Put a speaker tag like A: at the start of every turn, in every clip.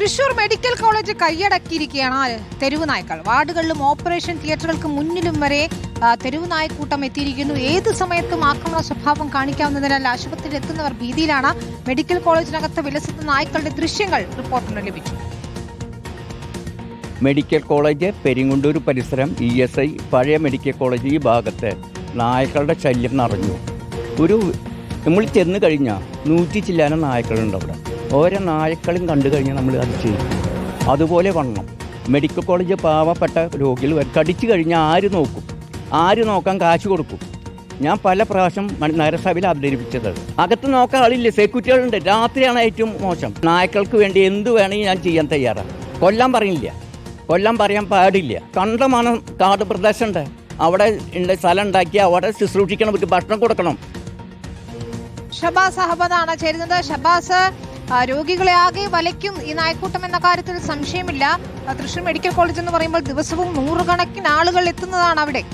A: Thrissur medical college കൈയടക്കിയിരിക്കുകയാണ് തെരുവ് നായ്ക്കൾ. വാർഡുകളിലും ഓപ്പറേഷൻ തിയേറ്ററുകൾക്ക് മുന്നിലും വരെ തെരുവ് നായ്ക്കൂട്ടം എത്തിയിരിക്കുന്നു. ഏത് സമയത്തും ആക്രമണ സ്വഭാവം കാണിക്കാവുന്നതിനാൽ ആശുപത്രിയിൽ എത്തുന്നവർ ഭീതിയിലാണ്. മെഡിക്കൽ കോളേജിനകത്ത് വിലസുന്ന നായ്ക്കളുടെ ദൃശ്യങ്ങൾ റിപ്പോർട്ടിന് ലഭിച്ചു.
B: മെഡിക്കൽ കോളേജ്, പെരിങ്ങുണ്ടൂർ പരിസരം, ESI, പഴയ മെഡിക്കൽ കോളേജ് ഈ ഭാഗത്ത് നായ്ക്കളുടെ ശല്യം നിറഞ്ഞു. നമ്മൾ ചെന്ന് കഴിഞ്ഞാൽ 100 ചില്ലാനം നായ്ക്കളുണ്ട് അവിടെ. ഓരോ നായ്ക്കളും കണ്ടു കഴിഞ്ഞാൽ നമ്മൾ അത് ചെയ്യും. അതുപോലെ വണ്ണം മെഡിക്കൽ കോളേജ് പാവപ്പെട്ട രോഗികൾ കടിച്ചു കഴിഞ്ഞാൽ ആര് നോക്കാൻ കാശ് കൊടുക്കും. ഞാൻ പല പ്രാവശ്യം നഗരസഭയിൽ അവതരിപ്പിച്ചത്. അകത്ത് നോക്കാൻ ആളില്ല, സെക്യൂരിറ്റികളുണ്ട്. രാത്രിയാണ് ഏറ്റവും മോശം. നായ്ക്കൾക്ക് വേണ്ടി എന്ത് വേണമെങ്കിൽ ഞാൻ ചെയ്യാൻ തയ്യാറാണ്. കൊല്ലാൻ പറയാൻ പാടില്ല. കണ്ടമാനം കാട് പ്രദേശമുണ്ട്, അവിടെ സ്ഥലം ഉണ്ടാക്കി അവിടെ ശുശ്രൂഷിക്കണം, ഭക്ഷണം കൊടുക്കണം.
A: ഷബാസ് അഹമ്മദാണ് ചേരുന്നത്. ഷബാസ്, രോഗികളെ ആകെ വലയ്ക്കും ഈ നായ്ക്കൂട്ടം എന്ന കാര്യത്തിൽ സംശയമില്ല. തൃശൂർ മെഡിക്കൽ കോളേജ് എന്ന് പറയുമ്പോൾ ദിവസവും 100 കണക്കിന് ആളുകൾ എത്തുന്നതാണ് അവിടെ.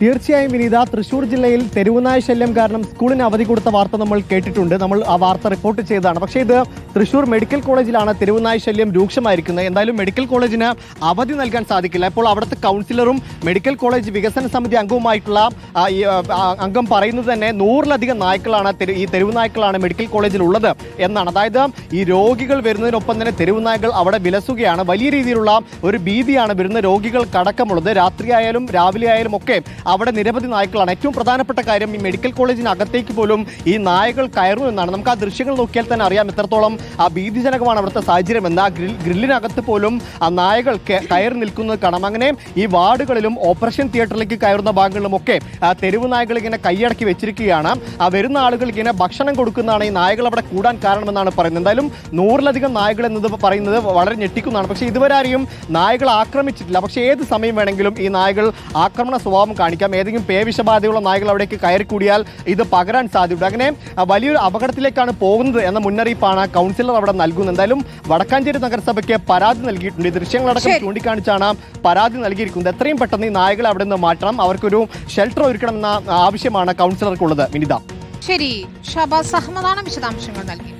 C: തീർച്ചയായും വിനീത, തൃശ്ശൂർ ജില്ലയിൽ തെരുവുനായ ശല്യം കാരണം സ്കൂളിന് അവധി കൊടുത്ത വാർത്ത നമ്മൾ കേട്ടിട്ടുണ്ട്. നമ്മൾ ആ വാർത്ത റിപ്പോർട്ട് ചെയ്തതാണ്. പക്ഷേ ഇത് തൃശ്ശൂർ മെഡിക്കൽ കോളേജിലാണ് തെരുവുനായ ശല്യം രൂക്ഷമായിരിക്കുന്നത്. എന്തായാലും മെഡിക്കൽ കോളേജിന് അവധി നൽകാൻ സാധിക്കില്ല. ഇപ്പോൾ അവിടുത്തെ കൗൺസിലറും മെഡിക്കൽ കോളേജ് വികസന സമിതി അംഗവുമായിട്ടുള്ള അംഗം പറയുന്നത് തന്നെ 100-ലധികം നായ്ക്കളാണ്, ഈ തെരുവുനായ്ക്കളാണ് മെഡിക്കൽ കോളേജിൽ ഉള്ളത് എന്നാണ്. അതായത് ഈ രോഗികൾ വരുന്നതിനൊപ്പം തന്നെ തെരുവുനായ്ക്കൾ അവിടെ വിലസുകയാണ്. വലിയ രീതിയിലുള്ള ഒരു ഭീതിയാണ് വരുന്ന രോഗികൾക്കടക്കമുള്ളത്. രാത്രിയായാലും രാവിലെ ആയാലും ഒക്കെ അവിടെ നിരവധി നായ്ക്കളാണ്. ഏറ്റവും പ്രധാനപ്പെട്ട കാര്യം, ഈ മെഡിക്കൽ കോളേജിനകത്തേക്ക് പോലും ഈ നായകൾ കയറുന്നു എന്നാണ്. നമുക്ക് ആ ദൃശ്യങ്ങൾ നോക്കിയാൽ തന്നെ അറിയാം എത്രത്തോളം ഭീതിജനകമാണ് അവിടുത്തെ സാഹചര്യം എന്ന്. ആ ഗ്രില്ലിനകത്ത് പോലും ആ നായകൾ കയറി നിൽക്കുന്നത് കാണാം. അങ്ങനെ ഈ വാർഡുകളിലും ഓപ്പറേഷൻ തിയേറ്ററിലേക്ക് കയറുന്ന ഭാഗങ്ങളിലും ഒക്കെ തെരുവ് നായകൾ ഇങ്ങനെ കൈയടക്കി വെച്ചിരിക്കുകയാണ്. വരുന്ന ആളുകൾ ഇങ്ങനെ ഭക്ഷണം കൊടുക്കുന്നതാണ് ഈ നായകൾ അവിടെ കൂടാൻ കാരണമെന്നാണ് പറയുന്നത്. എന്തായാലും 100-ലധികം നായകൾ എന്നത് പറയുന്നത് വളരെ ഞെട്ടിക്കുന്നതാണ്. പക്ഷേ ഇതുവരെ ആരെയും നായകൾ ആക്രമിച്ചിട്ടില്ല. പക്ഷേ ഏത് സമയം വേണമെങ്കിലും ഈ നായകൾ ആക്രമണ സ്വഭാവം കാണിക്കാം. ഏതെങ്കിലും പേവിഷബാധയുള്ള നായകൾ അവിടേക്ക് കയറിക്കൂടിയാൽ ഇത് പകരാൻ സാധ്യതയുണ്ട്. അങ്ങനെ വലിയൊരു അപകടത്തിലേക്കാണ് പോകുന്നത് എന്ന മുന്നറിയിപ്പാണ് കൗൺസിലർ അവിടെ നൽകുന്നത്. എന്തായാലും വടക്കാഞ്ചേരി നഗരസഭയ്ക്ക് പരാതി നൽകിയിട്ടുണ്ട്. ഈ ദൃശ്യങ്ങളടക്കം ചൂണ്ടിക്കാണിച്ചാണ് പരാതി നൽകിയിരിക്കുന്നത്. എത്രയും പെട്ടെന്ന് ഈ നായകളെ അവിടെ നിന്ന് മാറ്റണം, അവർക്കൊരു ഷെൽട്ടർ ഒരുക്കണമെന്ന ആവശ്യമാണ് കൗൺസിലർക്കുള്ളത്. വിനിത,
A: ശരി. ഷബാസ് അഹമ്മദാണ് വിശദാംശങ്ങൾ നൽകി.